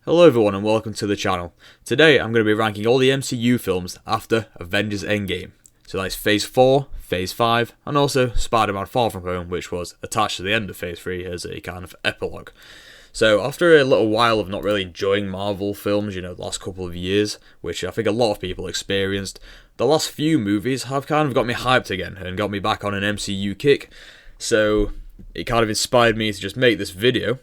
Hello everyone and welcome to the channel. Today I'm going to be ranking all the MCU films after Avengers Endgame. So that's Phase 4, Phase 5 and also Spider-Man Far From Home, which was attached to the end of Phase 3 as a kind of epilogue. So after a little while of not really enjoying Marvel films, the last couple of years, which I think a lot of people experienced, the last few movies have kind of got me hyped again and got me back on an MCU kick. So it kind of inspired me to just make this video.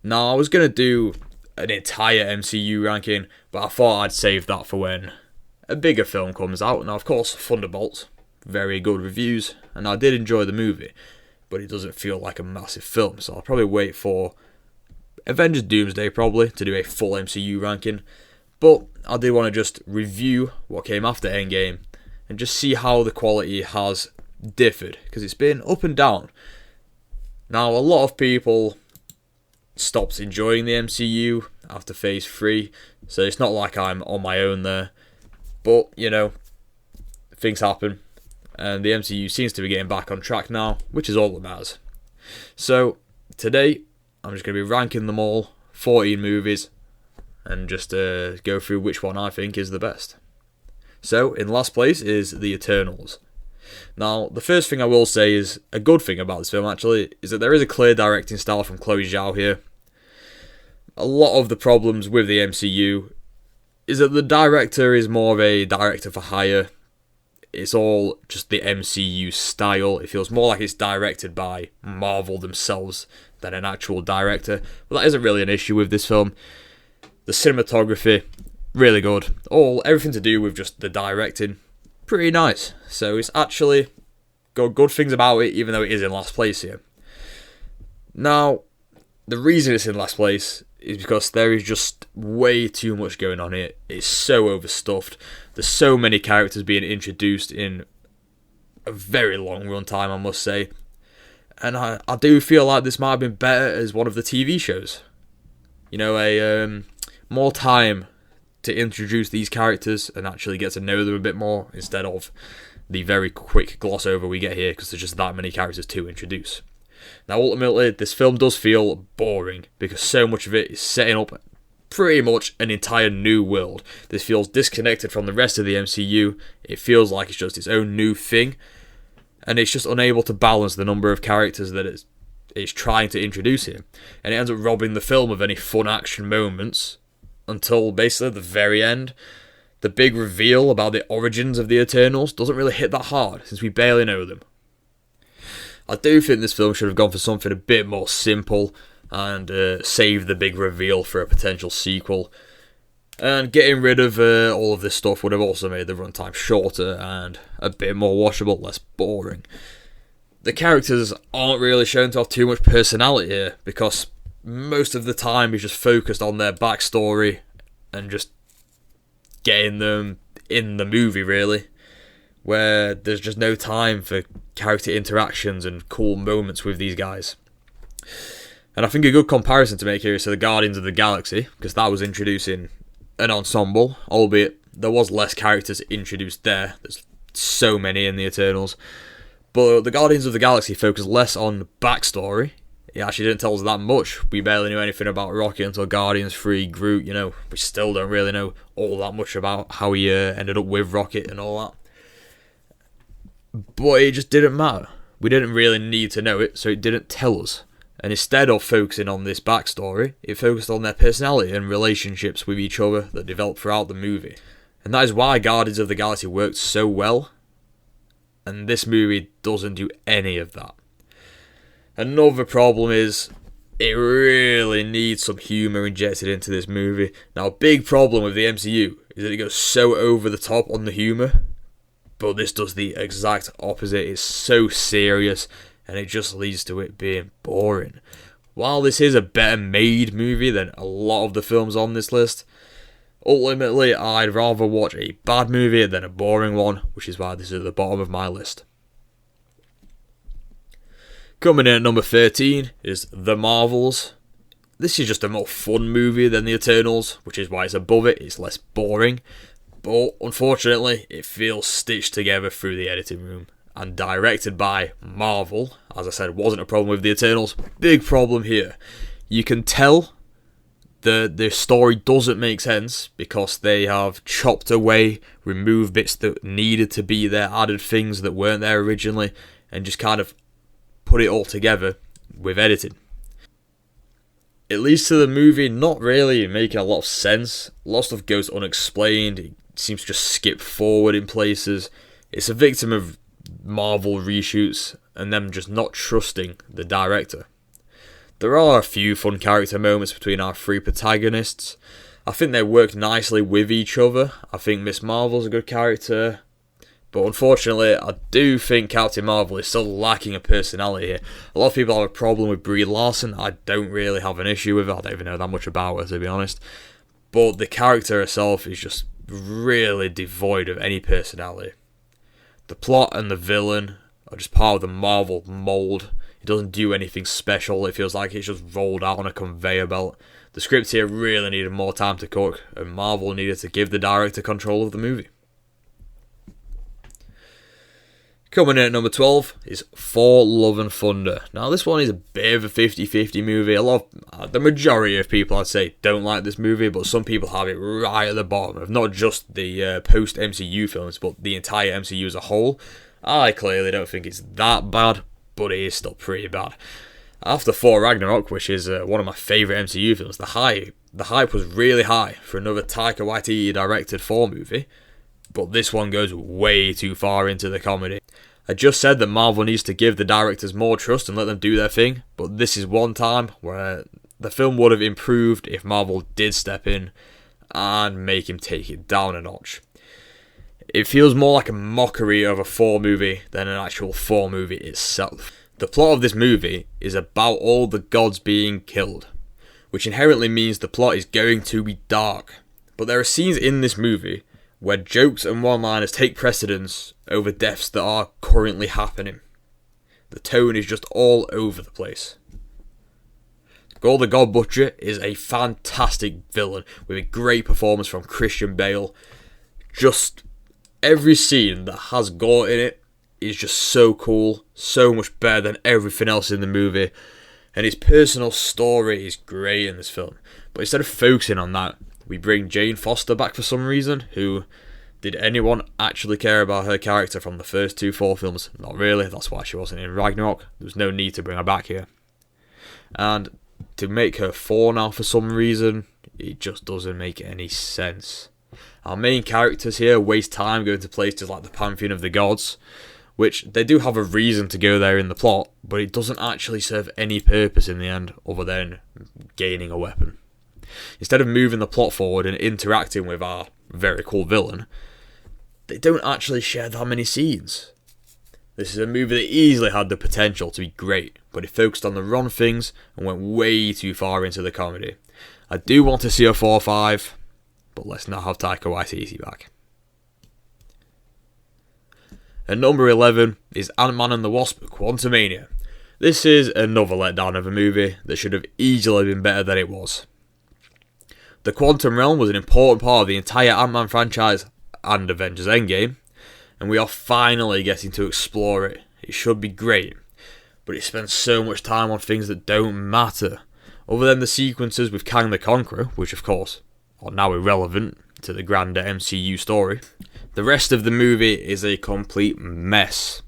Now I was going to do an entire MCU ranking, but I thought I'd save that for when a bigger film comes out. Now of course Thunderbolts, very good reviews, and I did enjoy the movie, but it doesn't feel like a massive film, so I'll probably wait for Avengers Doomsday probably to do a full MCU ranking. But I did want to just review what came after Endgame and just see how the quality has differed, because it's been up and down. Now a lot of people stopped enjoying the MCU after Phase 3, so it's not like I'm on my own there, but things happen and the MCU seems to be getting back on track now, which is all that matters. So today I'm just going to be ranking them all, 14 movies, and just go through which one I think is the best. So in last place is The Eternals. Now, the first thing I will say is a good thing about this film actually is that there is a clear directing style from Chloe Zhao here. A lot of the problems with the MCU is that the director is more of a director for hire. It's all just the MCU style. It feels more like it's directed by Marvel themselves than an actual director. But that isn't really an issue with this film. The cinematography, really good. Everything to do with just the directing, pretty nice. So it's actually got good things about it, even though it is in last place here. Now, the reason it's in last place is because there is just way too much going on here. It's so overstuffed. There's so many characters being introduced in a very long run time, I must say. And I do feel like this might have been better as one of the TV shows. More time to introduce these characters and actually get to know them a bit more, instead of the very quick gloss over we get here because there's just that many characters to introduce. Now ultimately this film does feel boring because so much of it is setting up pretty much an entire new world. This feels disconnected from the rest of the MCU. It feels like it's just its own new thing, and it's just unable to balance the number of characters that it's trying to introduce here, and it ends up robbing the film of any fun action moments until basically the very end. The big reveal about the origins of the Eternals doesn't really hit that hard since we barely know them. I do think this film should have gone for something a bit more simple and saved the big reveal for a potential sequel. And getting rid of all of this stuff would have also made the runtime shorter and a bit more watchable, less boring. The characters aren't really shown to have too much personality here because most of the time is just focused on their backstory and just getting them in the movie, really, where there's just no time for character interactions and cool moments with these guys. And I think a good comparison to make here is to the Guardians of the Galaxy, because that was introducing an ensemble, albeit there was less characters introduced there. There's so many in the Eternals. But the Guardians of the Galaxy focused less on backstory. It actually didn't tell us that much. We barely knew anything about Rocket until Guardians 3. Groot, we still don't really know all that much about how he ended up with Rocket and all that. But it just didn't matter. We didn't really need to know it, so it didn't tell us. And instead of focusing on this backstory, it focused on their personality and relationships with each other that developed throughout the movie. And that is why Guardians of the Galaxy worked so well, and this movie doesn't do any of that. Another problem is it really needs some humour injected into this movie. Now, a big problem with the MCU is that it goes so over the top on the humour, but this does the exact opposite. It's so serious, and it just leads to it being boring. While this is a better made movie than a lot of the films on this list, ultimately I'd rather watch a bad movie than a boring one, which is why this is at the bottom of my list. Coming in at number 13 is The Marvels. This is just a more fun movie than The Eternals, which is why it's above it. It's less boring, but unfortunately it feels stitched together through the editing room. And directed by Marvel, as I said, wasn't a problem with The Eternals. Big problem here. You can tell The story doesn't make sense because they have chopped away, removed bits that needed to be there, added things that weren't there originally, and just kind of put it all together with editing. It leads to the movie not really making a lot of sense. A lot of stuff goes unexplained. It seems to just skip forward in places. It's a victim of Marvel reshoots and them just not trusting the director. There are a few fun character moments between our three protagonists. I think they work nicely with each other. I think Miss Marvel's a good character. But unfortunately, I do think Captain Marvel is still lacking a personality here. A lot of people have a problem with Brie Larson. I don't really have an issue with her. I don't even know that much about her, to be honest. But the character herself is just really devoid of any personality. The plot and the villain are just part of the Marvel mould. It doesn't do anything special. It feels like it's just rolled out on a conveyor belt. The script here really needed more time to cook, and Marvel needed to give the director control of the movie. Coming in at number 12 is Thor: Love and Thunder. Now this one is a bit of a 50-50 movie. The majority of people, I'd say, don't like this movie, but some people have it right at the bottom of not just the post-MCU films, but the entire MCU as a whole. I clearly don't think it's that bad, but it is still pretty bad. After Thor Ragnarok, which is one of my favourite MCU films, the hype was really high for another Taika Waititi directed Thor movie, but this one goes way too far into the comedy. I just said that Marvel needs to give the directors more trust and let them do their thing, but this is one time where the film would have improved if Marvel did step in and make him take it down a notch. It feels more like a mockery of a Thor movie than an actual Thor movie itself. The plot of this movie is about all the gods being killed, which inherently means the plot is going to be dark. But there are scenes in this movie where jokes and one-liners take precedence over deaths that are currently happening. The tone is just all over the place. Gorr the God Butcher is a fantastic villain with a great performance from Christian Bale. Just every scene that has gore in it is just so cool, so much better than everything else in the movie. And his personal story is great in this film. But instead of focusing on that, we bring Jane Foster back for some reason, who... Did anyone actually care about her character from the first two Thor films? Not really, that's why she wasn't in Ragnarok. There was no need to bring her back here. And to make her Thor now for some reason, it just doesn't make any sense. Our main characters here waste time going to places like the Pantheon of the Gods, which they do have a reason to go there in the plot, but it doesn't actually serve any purpose in the end other than gaining a weapon. Instead of moving the plot forward and interacting with our very cool villain, they don't actually share that many scenes. This is a movie that easily had the potential to be great, but it focused on the wrong things and went way too far into the comedy. I do want to see a 4-5, but let's not have Taika Waititi back. At number 11 is Ant-Man and the Wasp: Quantumania. This is another letdown of a movie that should have easily been better than it was. The Quantum Realm was an important part of the entire Ant-Man franchise and Avengers Endgame, and we are finally getting to explore it. It should be great, but it spends so much time on things that don't matter, other than the sequences with Kang the Conqueror, which of course are now irrelevant to the grander MCU story. The rest of the movie is a complete mess.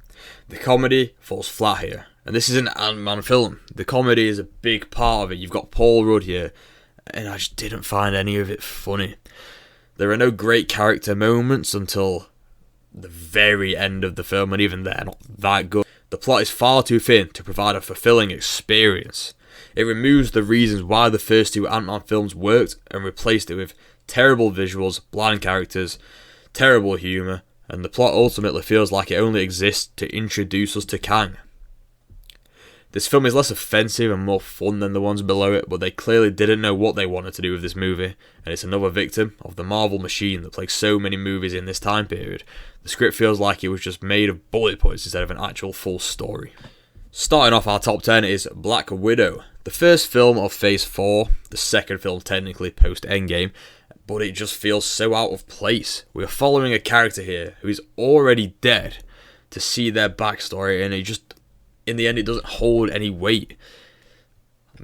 The comedy falls flat here, and this is an Ant-Man film. The comedy is a big part of it. You've got Paul Rudd here, and I just didn't find any of it funny. There are no great character moments until the very end of the film, and even they're not that good. The plot is far too thin to provide a fulfilling experience. It removes the reasons why the first two Ant-Man films worked and replaced it with terrible visuals, bland characters, terrible humour, and the plot ultimately feels like it only exists to introduce us to Kang. This film is less offensive and more fun than the ones below it, but they clearly didn't know what they wanted to do with this movie, and it's another victim of the Marvel machine that plagues so many movies in this time period. The script feels like it was just made of bullet points instead of an actual full story. Starting off our top 10 is Black Widow, the first film of Phase 4, the second film technically post-Endgame, but it just feels so out of place. We are following a character here who is already dead to see their backstory, and it just... in the end, it doesn't hold any weight.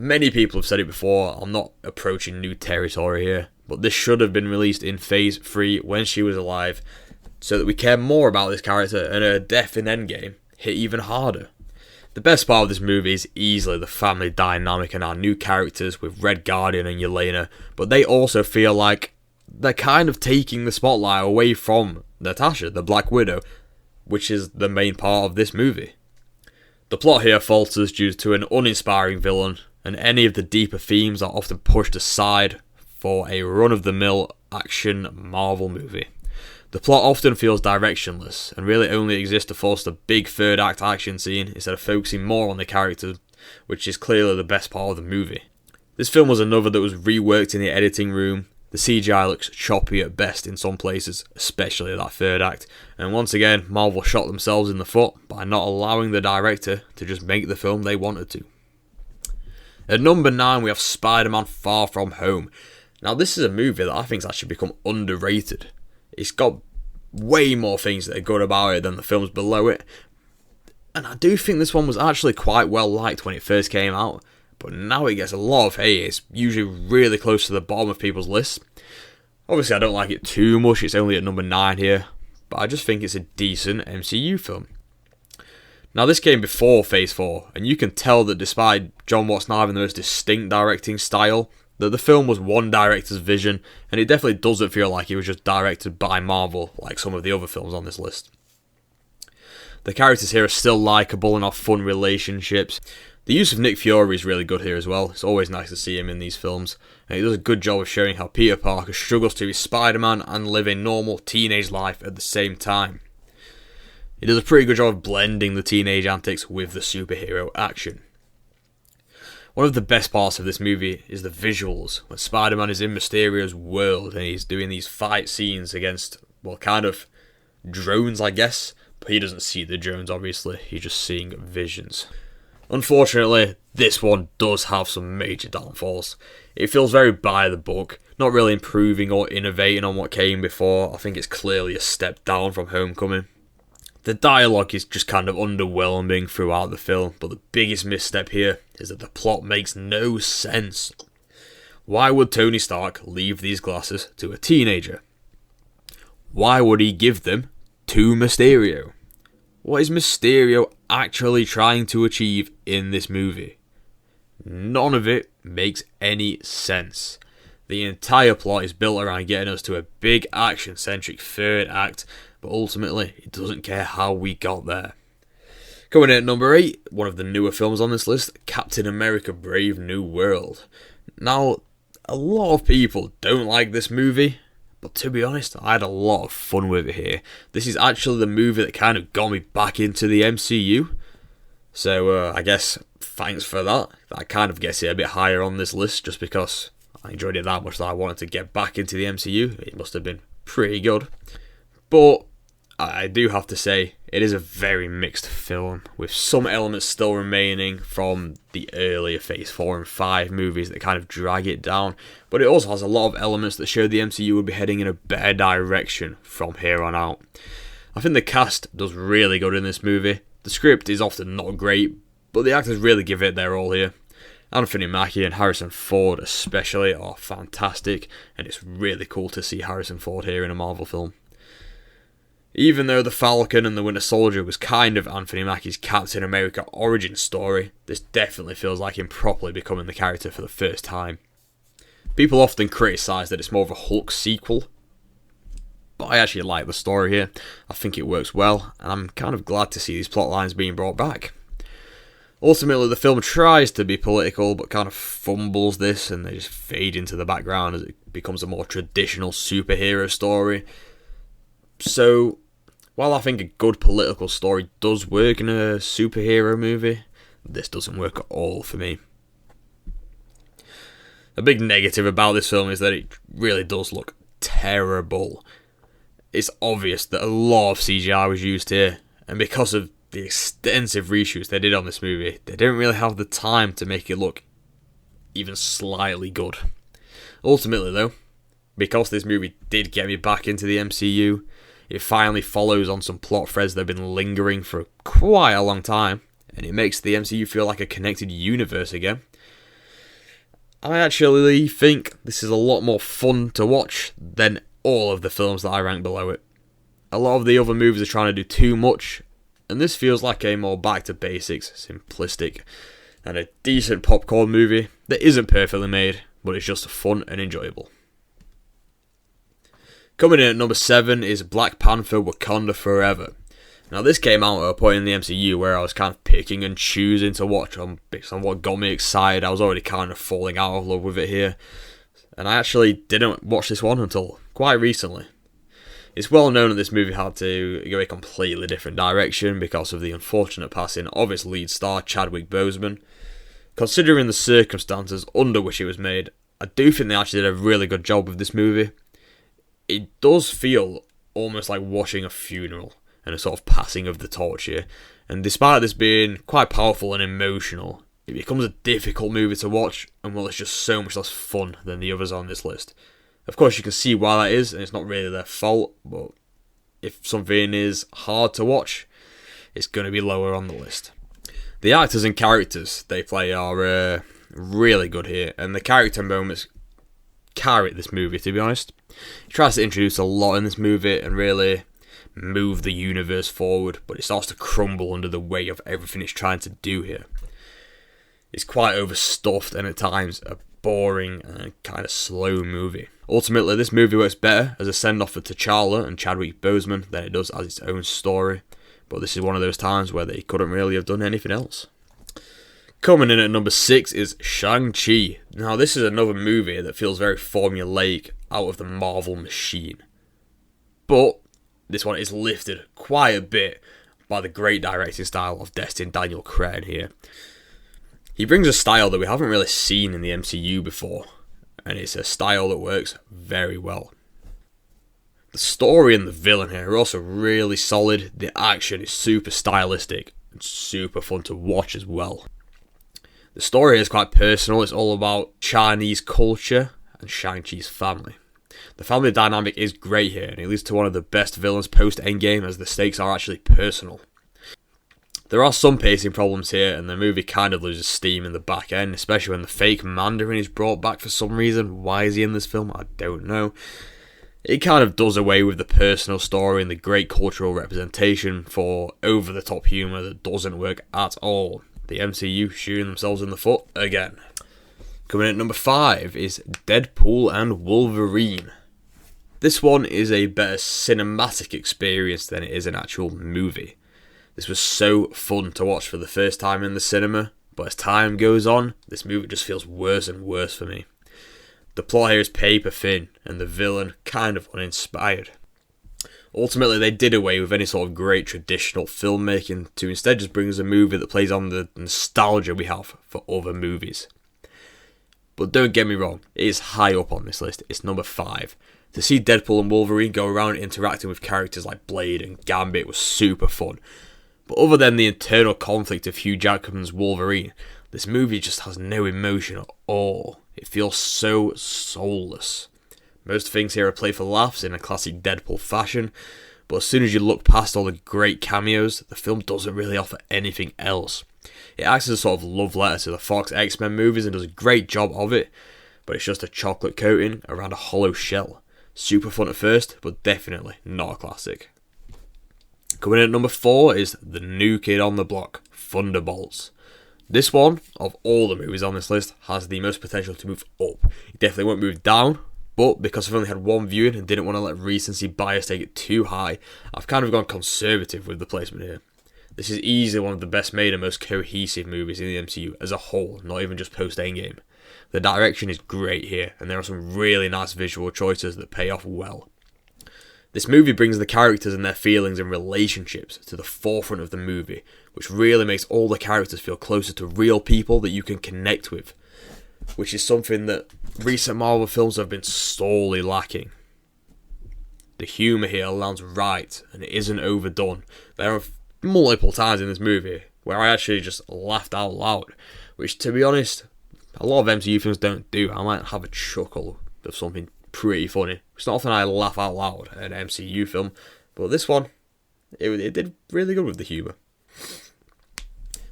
Many people have said it before, I'm not approaching new territory here, but this should have been released in Phase 3 when she was alive, so that we care more about this character and her death in Endgame hit even harder. The best part of this movie is easily the family dynamic and our new characters with Red Guardian and Yelena, but they also feel like they're kind of taking the spotlight away from Natasha, the Black Widow, which is the main part of this movie. The plot here falters due to an uninspiring villain, and any of the deeper themes are often pushed aside for a run-of-the-mill action Marvel movie. The plot often feels directionless, and really only exists to force the big third act action scene instead of focusing more on the characters, which is clearly the best part of the movie. This film was another that was reworked in the editing room. The CGI looks choppy at best in some places, especially that third act, and once again Marvel shot themselves in the foot by not allowing the director to just make the film they wanted to. At number 9 we have Spider-Man Far From Home. Now this is a movie that I think has actually become underrated. It's got way more things that are good about it than the films below it, and I do think this one was actually quite well liked when it first came out, but now it gets a lot of hate. It's usually really close to the bottom of people's lists. Obviously I don't like it too much, it's only at number 9 here, but I just think it's a decent MCU film. Now this came before Phase 4, and you can tell that despite John Watts not having the most distinct directing style, that the film was one director's vision, and it definitely doesn't feel like it was just directed by Marvel like some of the other films on this list. The characters here are still likeable and have fun relationships. The use of Nick Fury is really good here as well. It's always nice to see him in these films, and he does a good job of showing how Peter Parker struggles to be Spider-Man and live a normal teenage life at the same time. He does a pretty good job of blending the teenage antics with the superhero action. One of the best parts of this movie is the visuals, when Spider-Man is in Mysterio's world and he's doing these fight scenes against, well, kind of drones, I guess, but he doesn't see the drones, obviously, he's just seeing visions. Unfortunately, this one does have some major downfalls. It feels very by the book, not really improving or innovating on what came before. I think it's clearly a step down from Homecoming. The dialogue is just kind of underwhelming throughout the film, but the biggest misstep here is that the plot makes no sense. Why would Tony Stark leave these glasses to a teenager? Why would he give them to Mysterio? What is Mysterio actually trying to achieve in this movie? None of it makes any sense. The entire plot is built around getting us to a big action-centric third act, but ultimately it doesn't care how we got there. Coming in at number 8, one of the newer films on this list, Captain America Brave New World. Now, a lot of people don't like this movie, but to be honest, I had a lot of fun with it here. This is actually the movie that kind of got me back into the MCU, so I guess thanks for that. That kind of gets it a bit higher on this list, just because I enjoyed it that much that I wanted to get back into the MCU. It must have been pretty good. But I do have to say, it is a very mixed film, with some elements still remaining from the earlier Phase 4 and 5 movies that kind of drag it down, but it also has a lot of elements that show the MCU would be heading in a better direction from here on out. I think the cast does really good in this movie. The script is often not great, but the actors really give it their all here. Anthony Mackie and Harrison Ford especially are fantastic, and it's really cool to see Harrison Ford here in a Marvel film. Even though The Falcon and the Winter Soldier was kind of Anthony Mackie's Captain America origin story, this definitely feels like him properly becoming the character for the first time. People often criticise that it's more of a Hulk sequel, but I actually like the story here. I think it works well, and I'm kind of glad to see these plot lines being brought back. Ultimately, the film tries to be political, but kind of fumbles this, and they just fade into the background as it becomes a more traditional superhero story. So, while I think a good political story does work in a superhero movie, this doesn't work at all for me. A big negative about this film is that it really does look terrible. It's obvious that a lot of CGI was used here, and because of the extensive reshoots they did on this movie, they didn't really have the time to make it look even slightly good. Ultimately though, because this movie did get me back into the MCU, it finally follows on some plot threads that have been lingering for quite a long time, and it makes the MCU feel like a connected universe again. I actually think this is a lot more fun to watch than all of the films that I rank below it. A lot of the other movies are trying to do too much, and this feels like a more back to basics, simplistic, and a decent popcorn movie that isn't perfectly made, but it's just fun and enjoyable. Coming in at number 7 is Black Panther: Wakanda Forever. Now this came out at a point in the MCU where I was kind of picking and choosing to watch based on what got me excited. I was already kind of falling out of love with it here, and I actually didn't watch this one until quite recently. It's well known that this movie had to go a completely different direction because of the unfortunate passing of its lead star, Chadwick Boseman. Considering the circumstances under which it was made, I do think they actually did a really good job with this movie. It does feel almost like watching a funeral and a sort of passing of the torch here, and despite this being quite powerful and emotional, it becomes a difficult movie to watch, and well, it's just so much less fun than the others on this list. Of course, you can see why that is, and it's not really their fault, but if something is hard to watch, it's going to be lower on the list. The actors and characters they play are really good here, and the character moments carry this movie, to be honest. He tries to introduce a lot in this movie and really move the universe forward, but it starts to crumble under the weight of everything it's trying to do here. It's quite overstuffed and at times a boring and kind of slow movie. Ultimately, this movie works better as a send-off for T'Challa and Chadwick Boseman than it does as its own story, but this is one of those times where they couldn't really have done anything else. Coming in at number 6 is Shang-Chi. Now this is another movie that feels very formulaic out of the Marvel machine, but this one is lifted quite a bit by the great directing style of Destin Daniel Cretton here. He brings a style that we haven't really seen in the MCU before, and it's a style that works very well. The story and the villain here are also really solid. The action is super stylistic and super fun to watch as well. The story is quite personal. It's all about Chinese culture and Shang-Chi's family. The family dynamic is great here, and it leads to one of the best villains post-Endgame, as the stakes are actually personal. There are some pacing problems here, and the movie kind of loses steam in the back end, especially when the fake Mandarin is brought back for some reason. Why is he in this film? I don't know. It kind of does away with the personal story and the great cultural representation for over-the-top humour that doesn't work at all. The MCU shooting themselves in the foot again. Coming in at number 5 is Deadpool and Wolverine. This one is a better cinematic experience than it is an actual movie. This was so fun to watch for the first time in the cinema, but as time goes on, this movie just feels worse and worse for me. The plot here is paper thin, and the villain kind of uninspired. Ultimately, they did away with any sort of great traditional filmmaking to instead just bring us a movie that plays on the nostalgia we have for other movies. But don't get me wrong, it is high up on this list. It's number 5. To see Deadpool and Wolverine go around interacting with characters like Blade and Gambit was super fun. But other than the internal conflict of Hugh Jackman's Wolverine, this movie just has no emotion at all. It feels so soulless. Most things here are played for laughs in a classic Deadpool fashion, but as soon as you look past all the great cameos, the film doesn't really offer anything else. It acts as a sort of love letter to the Fox X-Men movies and does a great job of it, but it's just a chocolate coating around a hollow shell. Super fun at first, but definitely not a classic. Coming in at number 4 is The New Kid on the Block, Thunderbolts. This one, of all the movies on this list, has the most potential to move up. It definitely won't move down, but because I've only had one viewing and didn't want to let recency bias take it too high, I've kind of gone conservative with the placement here. This is easily one of the best made and most cohesive movies in the MCU as a whole, not even just post-Endgame. The direction is great here, and there are some really nice visual choices that pay off well. This movie brings the characters and their feelings and relationships to the forefront of the movie, which really makes all the characters feel closer to real people that you can connect with, which is something that recent Marvel films have been sorely lacking. The humour here lands right, and it isn't overdone. There are multiple times in this movie where I actually just laughed out loud, which, to be honest, a lot of MCU films don't do. I might have a chuckle of something pretty funny. It's not often I laugh out loud at an MCU film, but this one, it did really good with the humour.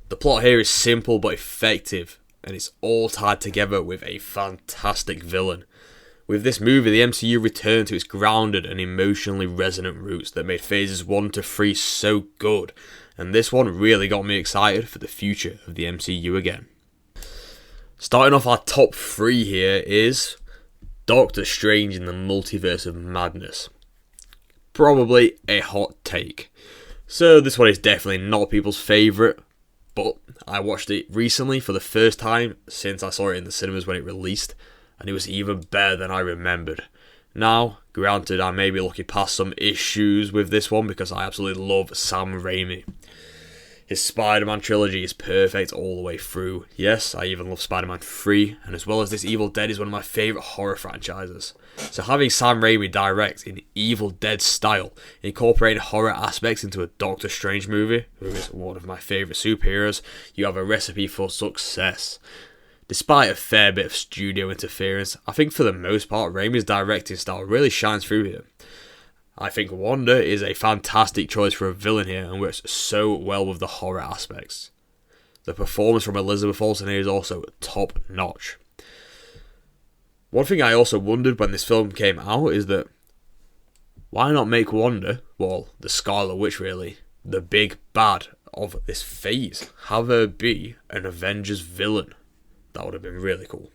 The plot here is simple but effective, and it's all tied together with a fantastic villain. With this movie, the MCU returned to its grounded and emotionally resonant roots that made phases 1 to 3 so good, and this one really got me excited for the future of the MCU again. Starting off our top 3 here is Doctor Strange in the Multiverse of Madness. Probably a hot take. So this one is definitely not people's favourite, but I watched it recently for the first time since I saw it in the cinemas when it released, and it was even better than I remembered. Now, granted, I may be looking past some issues with this one because I absolutely love Sam Raimi. His Spider-Man trilogy is perfect all the way through. Yes, I even love Spider-Man 3, and as well as this, Evil Dead is one of my favourite horror franchises. So having Sam Raimi direct in Evil Dead style, incorporating horror aspects into a Doctor Strange movie, who is one of my favourite superheroes, you have a recipe for success. Despite a fair bit of studio interference, I think for the most part Raimi's directing style really shines through here. I think Wanda is a fantastic choice for a villain here and works so well with the horror aspects. The performance from Elizabeth Olsen here is also top notch. One thing I also wondered when this film came out is that why not make Wanda, well, the Scarlet Witch really, the big bad of this phase? Have her be an Avengers villain. That would have been really cool.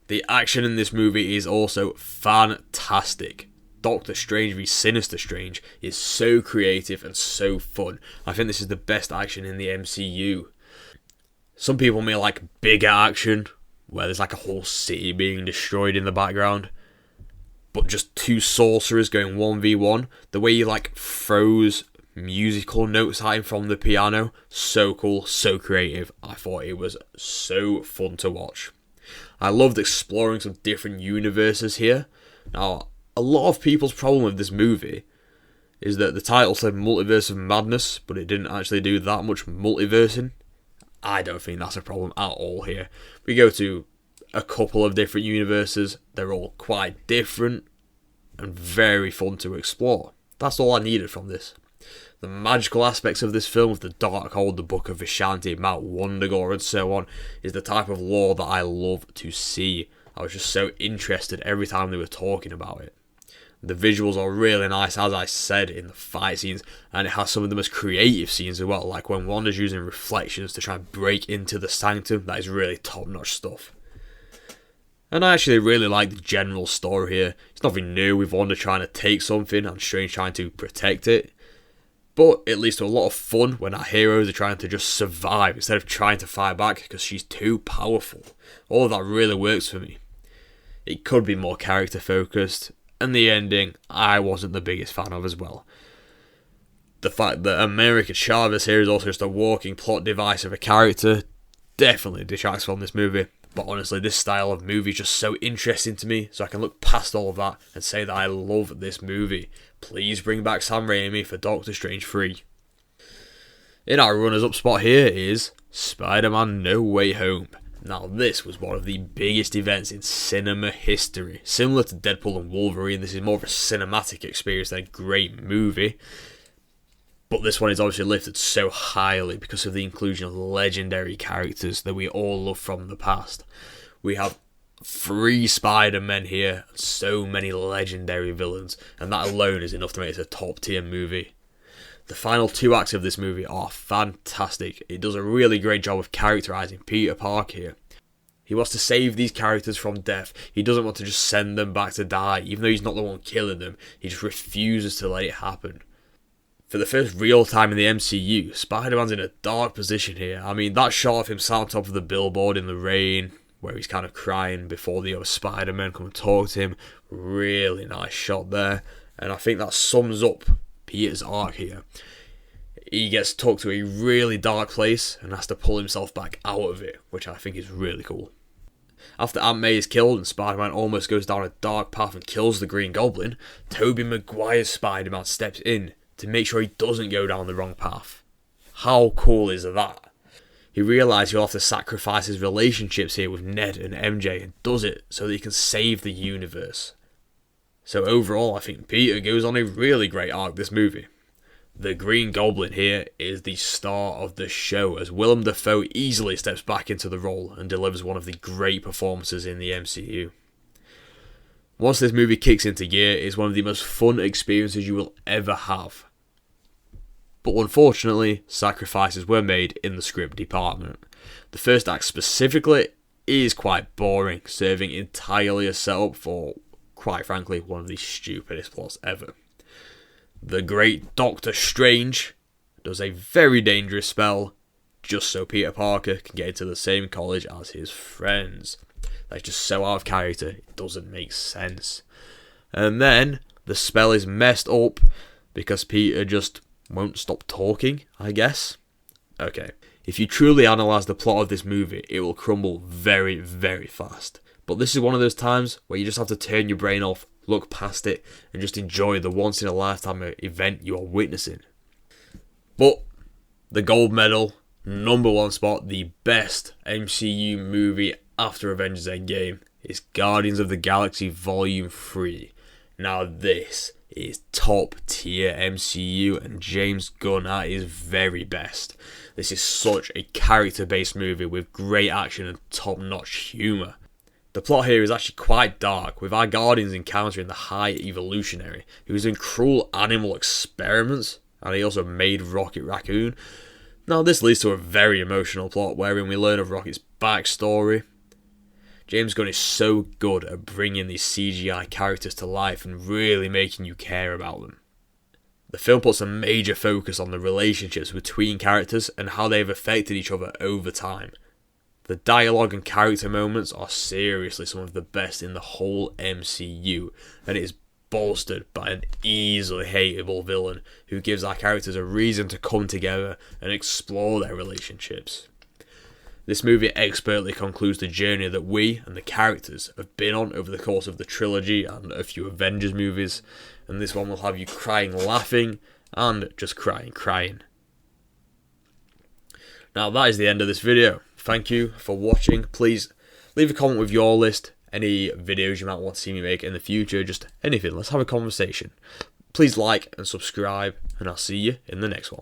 The action in this movie is also fantastic. Doctor Strange v Sinister Strange is so creative and so fun. I think this is the best action in the MCU. Some people may like bigger action, where there's like a whole city being destroyed in the background. But just two sorcerers going 1v1, the way he like throws musical notes at him from the piano, so cool, so creative. I thought it was so fun to watch. I loved exploring some different universes here. Now, a lot of people's problem with this movie is that the title said Multiverse of Madness, but it didn't actually do that much multiversing. I don't think that's a problem at all here. We go to a couple of different universes, they're all quite different and very fun to explore. That's all I needed from this. The magical aspects of this film, with the Darkhold, the Book of Vishanti, Mount Wundagore and so on, is the type of lore that I love to see. I was just so interested every time they were talking about it. The visuals are really nice, as I said, in the fight scenes, and it has some of the most creative scenes as well, like when Wanda's using reflections to try and break into the sanctum. That is really top-notch stuff. And I actually really like the general story here. It's nothing new with Wanda trying to take something and Strange trying to protect it. But it leads to a lot of fun when our heroes are trying to just survive instead of trying to fight back because she's too powerful. All of that really works for me. It could be more character focused, and the ending I wasn't the biggest fan of as well. The fact that America Chavez here is also just a walking plot device of a character definitely detracts from this movie. But honestly, this style of movie is just so interesting to me, so I can look past all of that and say that I love this movie. Please bring back Sam Raimi for Doctor Strange 3. In our runners-up spot here is Spider-Man No Way Home. Now this was one of the biggest events in cinema history. Similar to Deadpool and Wolverine, this is more of a cinematic experience than a great movie. But this one is obviously lifted so highly because of the inclusion of legendary characters that we all love from the past. We have 3 Spider-Men here, and so many legendary villains, and that alone is enough to make it a top tier movie. The final 2 acts of this movie are fantastic. It does a really great job of characterising Peter Parker here. He wants to save these characters from death. He doesn't want to just send them back to die, even though he's not the one killing them. He just refuses to let it happen. For the first real time in the MCU, Spider-Man's in a dark position here. I mean, that shot of him sat on top of the billboard in the rain, where he's kind of crying before the other Spider-Men come and talk to him. Really nice shot there. And I think that sums up Peter's arc here. He gets tucked to a really dark place and has to pull himself back out of it, which I think is really cool. After Aunt May is killed and Spider-Man almost goes down a dark path and kills the Green Goblin, Tobey Maguire's Spider-Man steps in to make sure he doesn't go down the wrong path. How cool is that? He realises he'll have to sacrifice his relationships here with Ned and MJ and does it so that he can save the universe. So overall, I think Peter goes on a really great arc this movie. The Green Goblin here is the star of the show, as Willem Dafoe easily steps back into the role and delivers one of the great performances in the MCU. Once this movie kicks into gear, it's one of the most fun experiences you will ever have. But unfortunately, sacrifices were made in the script department. The first act specifically is quite boring, serving entirely as setup for, quite frankly, one of the stupidest plots ever. The great Doctor Strange does a very dangerous spell just so Peter Parker can get into the same college as his friends. That's just so out of character, it doesn't make sense. And then the spell is messed up because Peter just won't stop talking, I guess. Okay, if you truly analyse the plot of this movie, it will crumble very, very fast. But this is one of those times where you just have to turn your brain off, look past it, and just enjoy the once-in-a-lifetime event you are witnessing. But the gold medal, #1 spot, the best MCU movie after Avengers Endgame, is Guardians of the Galaxy Volume 3. Now this is top tier MCU and James Gunn at his very best. This is such a character-based movie with great action and top-notch humour. The plot here is actually quite dark, with our Guardians encountering the High Evolutionary, who is doing cruel animal experiments, and he also made Rocket Raccoon. Now this leads to a very emotional plot wherein we learn of Rocket's backstory. James Gunn is so good at bringing these CGI characters to life and really making you care about them. The film puts a major focus on the relationships between characters and how they have affected each other over time. The dialogue and character moments are seriously some of the best in the whole MCU, and it is bolstered by an easily hateable villain who gives our characters a reason to come together and explore their relationships. This movie expertly concludes the journey that we and the characters have been on over the course of the trilogy and a few Avengers movies, and this one will have you crying laughing and just crying. Now that is the end of this video. Thank you for watching. Please leave a comment with your list, any videos you might want to see me make in the future, just anything. Let's have a conversation. Please like and subscribe, and I'll see you in the next one.